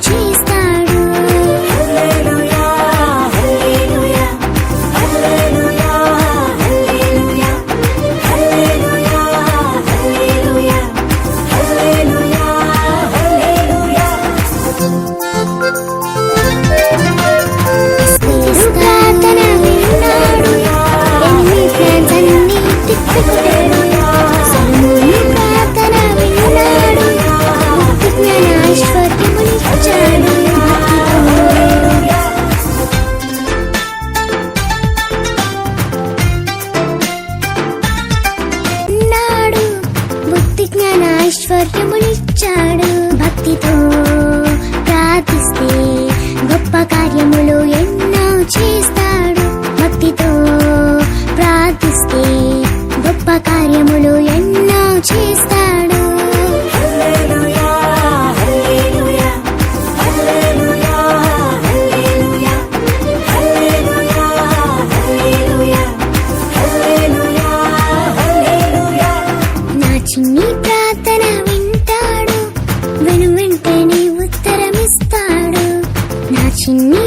చేస్తాడు. హల్లెలూయా హల్లెలూయా హల్లెలూయా హల్లెలూయా హల్లెలూయా హల్లెలూయా హల్లెలూయా హల్లెలూయా. ప్రార్థన విన్నాడు, ఎన్ని ప్లాన్స్ అన్ని తిప్పికొట్టాడు. సొలొమోను ప్రార్థన విన్నాడు, భక్తి జ్ఞాన ఐశ్వర్యములిచ్చాడు. విన్నాడు, భక్తి జ్ఞాన ఐశ్వర్యములిచ్చాడు. భక్తితో ప్రార్థిస్తే గొప్ప కార్యములు ఎన్నో చేస్తాడు. భక్తితో ప్రార్థిస్తే గొప్ప కార్యములు ఎన్నో చేస్తాడు. హల్లెలూయా హల్లెలూయా హల్లెలూయా హల్లెలూయా హల్లెలూయా హల్లెలూయా హల్లెలూయా హల్లెలూయా. నా చిన్ని ప్రార్థన వింటాడు, వెను వెంటనే ఉత్తరమిస్తాడు. నా చిన్ని